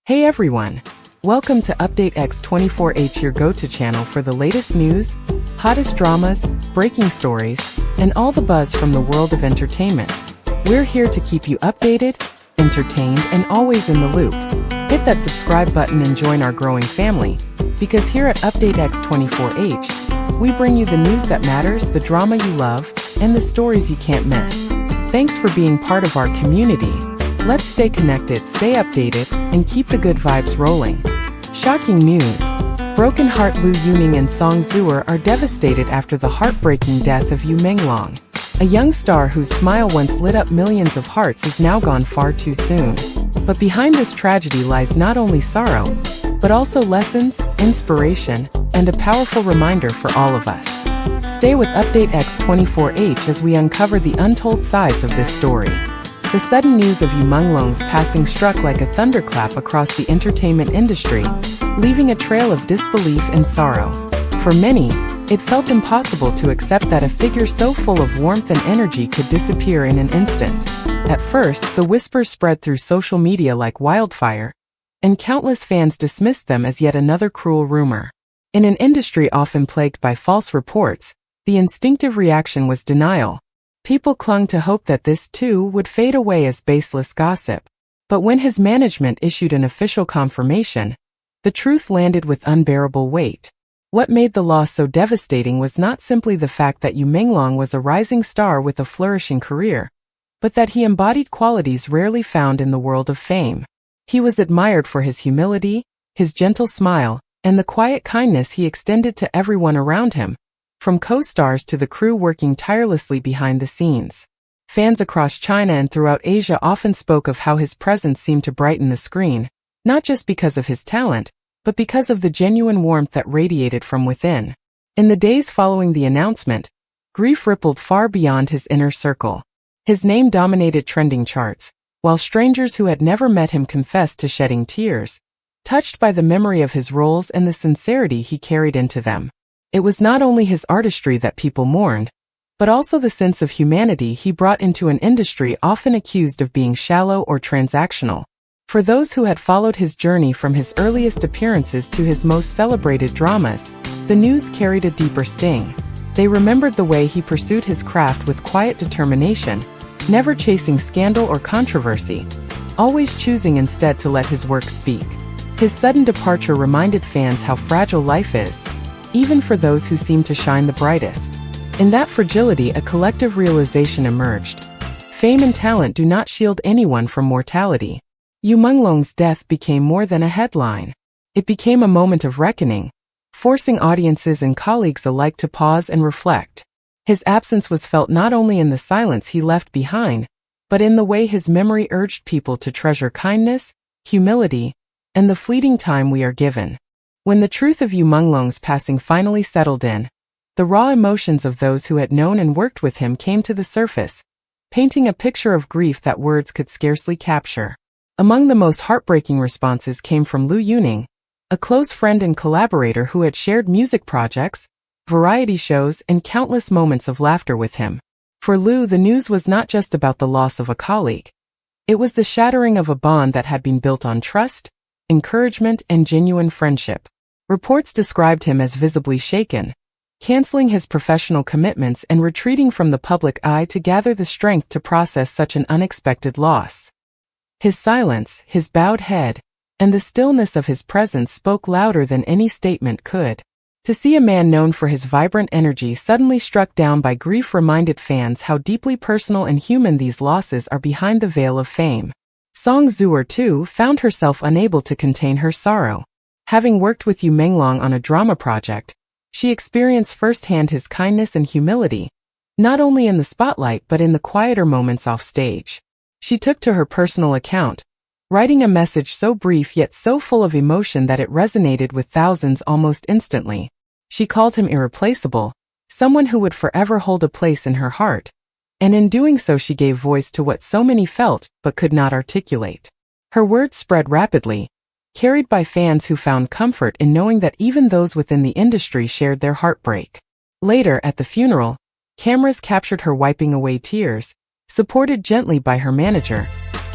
Hey everyone! Welcome to Update X24H, your go-to channel for the latest news, hottest dramas, breaking stories, and all the buzz from the world of entertainment. We're here to keep you updated, entertained, and always in the loop. Hit that subscribe button and join our growing family, because here at Update X24H, we bring you the news that matters, the drama you love, and the stories you can't miss. Thanks for being part of our community. Let's stay connected, stay updated, and keep the good vibes rolling. Shocking news. Broken heart Yu Menglong and song Zuer are devastated after the heartbreaking death of Yu Menglong. A young star whose smile once lit up millions of hearts is now gone far too soon. But behind this tragedy lies not only sorrow, but also lessons, inspiration, and a powerful reminder for all of us. Stay with Update X24H as we uncover the untold sides of this story. The sudden news of Yu Menglong's passing struck like a thunderclap across the entertainment industry, leaving a trail of disbelief and sorrow. For many, it felt impossible to accept that a figure so full of warmth and energy could disappear in an instant. At first, the whispers spread through social media like wildfire, and countless fans dismissed them as yet another cruel rumor. In an industry often plagued by false reports, the instinctive reaction was denial. People clung to hope that this too would fade away as baseless gossip. But when his management issued an official confirmation, the truth landed with unbearable weight. What made the loss so devastating was not simply the fact that Yu Menglong was a rising star with a flourishing career, but that he embodied qualities rarely found in the world of fame. He was admired for his humility, his gentle smile, and the quiet kindness he extended to everyone around him, from co-stars to the crew working tirelessly behind the scenes. Fans across China and throughout Asia often spoke of how his presence seemed to brighten the screen, not just because of his talent, but because of the genuine warmth that radiated from within. In the days following the announcement, grief rippled far beyond his inner circle. His name dominated trending charts, while strangers who had never met him confessed to shedding tears, touched by the memory of his roles and the sincerity he carried into them. It was not only his artistry that people mourned, but also the sense of humanity he brought into an industry often accused of being shallow or transactional. For those who had followed his journey from his earliest appearances to his most celebrated dramas, the news carried a deeper sting. They remembered the way he pursued his craft with quiet determination, never chasing scandal or controversy, always choosing instead to let his work speak. His sudden departure reminded fans how fragile life is, even for those who seem to shine the brightest. In that fragility, a collective realization emerged. Fame and talent do not shield anyone from mortality. Yu Menglong's death became more than a headline. It became a moment of reckoning, forcing audiences and colleagues alike to pause and reflect. His absence was felt not only in the silence he left behind, but in the way his memory urged people to treasure kindness, humility, and the fleeting time we are given. When the truth of Yu Menglong's passing finally settled in, the raw emotions of those who had known and worked with him came to the surface, painting a picture of grief that words could scarcely capture. Among the most heartbreaking responses came from Yu Menglong, a close friend and collaborator who had shared music projects, variety shows, and countless moments of laughter with him. For Lu, the news was not just about the loss of a colleague. It was the shattering of a bond that had been built on trust, encouragement, and genuine friendship. Reports described him as visibly shaken, canceling his professional commitments and retreating from the public eye to gather the strength to process such an unexpected loss. His silence, his bowed head, and the stillness of his presence spoke louder than any statement could. To see a man known for his vibrant energy suddenly struck down by grief reminded fans how deeply personal and human these losses are behind the veil of fame. Song Zuer too found herself unable to contain her sorrow. Having worked with Yu Menglong on a drama project, she experienced firsthand his kindness and humility, not only in the spotlight but in the quieter moments off stage. She took to her personal account, writing a message so brief yet so full of emotion that it resonated with thousands almost instantly. She called him irreplaceable, someone who would forever hold a place in her heart, and in doing so she gave voice to what so many felt but could not articulate. Her words spread rapidly, carried by fans who found comfort in knowing that even those within the industry shared their heartbreak. Later, at the funeral, cameras captured her wiping away tears, supported gently by her manager,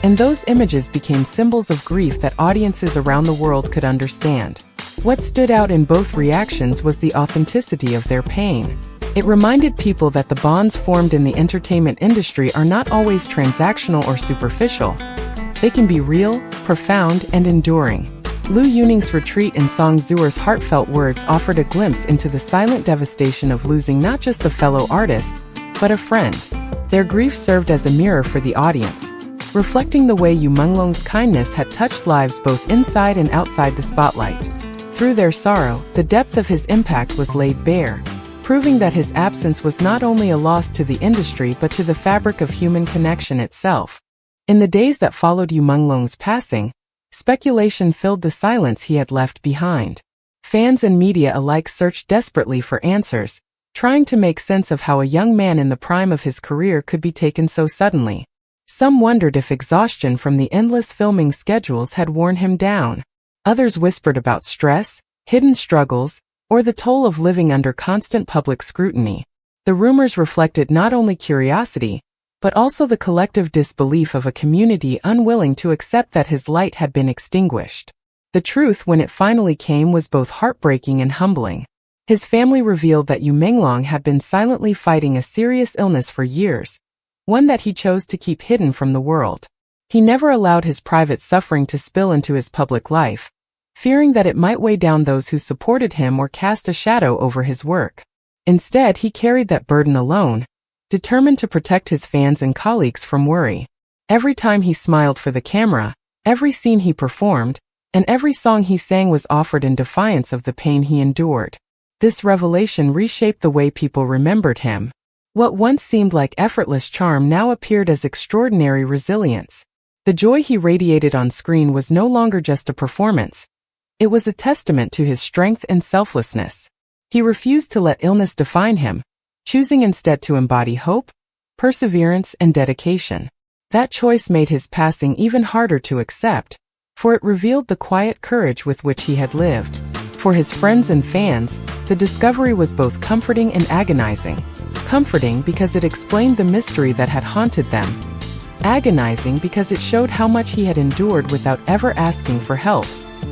and those images became symbols of grief that audiences around the world could understand. What stood out in both reactions was the authenticity of their pain. It reminded people that the bonds formed in the entertainment industry are not always transactional or superficial. They can be real, profound, and enduring. Lu Yuning's retreat in song Zuer's heartfelt words offered a glimpse into the silent devastation of losing not just a fellow artist, but a friend. Their grief served as a mirror for the audience, reflecting the way Yu Menglong's kindness had touched lives both inside and outside the spotlight. Through their sorrow, the depth of his impact was laid bare, proving that his absence was not only a loss to the industry but to the fabric of human connection itself. In the days that followed Yu Menglong's passing, speculation filled the silence he had left behind. Fans and media alike searched desperately for answers, trying to make sense of how a young man in the prime of his career could be taken so suddenly. Some wondered if exhaustion from the endless filming schedules had worn him down. Others whispered about stress, hidden struggles, or the toll of living under constant public scrutiny. The rumors reflected not only curiosity, but also the collective disbelief of a community unwilling to accept that his light had been extinguished. The truth, when it finally came, was both heartbreaking and humbling. His family revealed that Yu Menglong had been silently fighting a serious illness for years, one that he chose to keep hidden from the world. He never allowed his private suffering to spill into his public life, fearing that it might weigh down those who supported him or cast a shadow over his work. Instead, he carried that burden alone, determined to protect his fans and colleagues from worry. Every time he smiled for the camera, every scene he performed, and every song he sang was offered in defiance of the pain he endured. This revelation reshaped the way people remembered him. What once seemed like effortless charm now appeared as extraordinary resilience. The joy he radiated on screen was no longer just a performance. It was a testament to his strength and selflessness. He refused to let illness define him, choosing instead to embody hope, perseverance, and dedication. That choice made his passing even harder to accept, for it revealed the quiet courage with which he had lived. For his friends and fans, the discovery was both comforting and agonizing. Comforting because it explained the mystery that had haunted them. Agonizing because it showed how much he had endured without ever asking for help.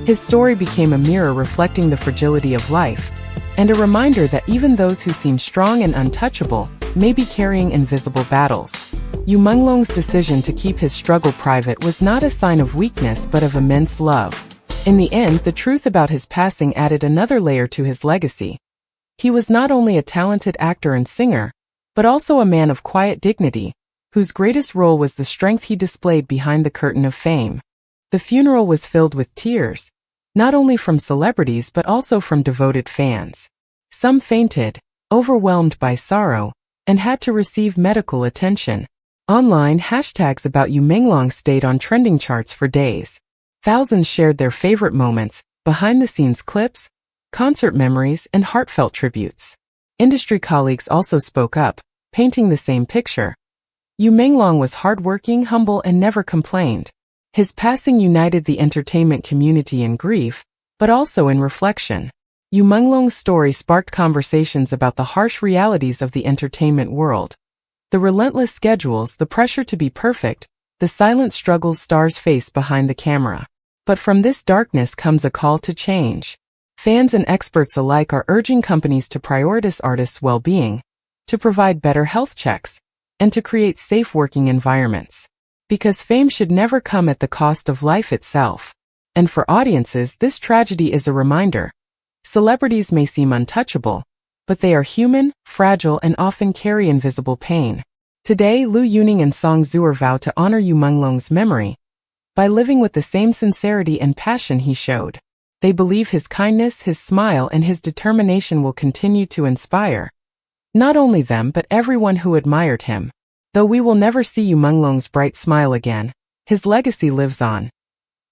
His story became a mirror reflecting the fragility of life, and a reminder that even those who seem strong and untouchable may be carrying invisible battles. Yu Menglong's decision to keep his struggle private was not a sign of weakness but of immense love. In the end, the truth about his passing added another layer to his legacy. He was not only a talented actor and singer, but also a man of quiet dignity, whose greatest role was the strength he displayed behind the curtain of fame. The funeral was filled with tears, not only from celebrities but also from devoted fans. Some fainted, overwhelmed by sorrow, and had to receive medical attention. Online, hashtags about Yu Menglong stayed on trending charts for days. Thousands shared their favorite moments, behind-the-scenes clips, concert memories, and heartfelt tributes. Industry colleagues also spoke up, painting the same picture. Yu Menglong was hardworking, humble, and never complained. His passing united the entertainment community in grief, but also in reflection. Yu Menglong's story sparked conversations about the harsh realities of the entertainment world. The relentless schedules, the pressure to be perfect, the silent struggles stars face behind the camera. But from this darkness comes a call to change. Fans and experts alike are urging companies to prioritize artists' well-being, to provide better health checks, and to create safe working environments. Because fame should never come at the cost of life itself. And for audiences, this tragedy is a reminder. Celebrities may seem untouchable, but they are human, fragile, and often carry invisible pain. Today, Lu Yuning and Song Zuer vow to honor Yu Menglong's memory by living with the same sincerity and passion he showed. They believe his kindness, his smile, and his determination will continue to inspire not only them but everyone who admired him. Though we will never see Yu Menglong's bright smile again, his legacy lives on.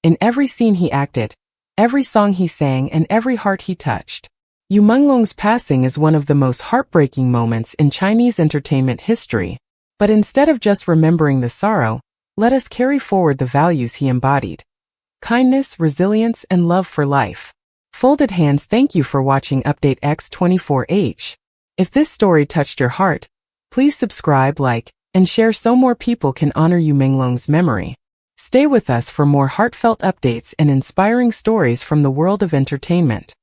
In every scene he acted, every song he sang, and every heart he touched. Yu Menglong's passing is one of the most heartbreaking moments in Chinese entertainment history. But instead of just remembering the sorrow, let us carry forward the values he embodied. Kindness, resilience, and love for life. Folded hands. Thank you for watching Update X24H. If this story touched your heart, please subscribe, like, and share so more people can honor Yu Menglong's memory. Stay with us for more heartfelt updates and inspiring stories from the world of entertainment.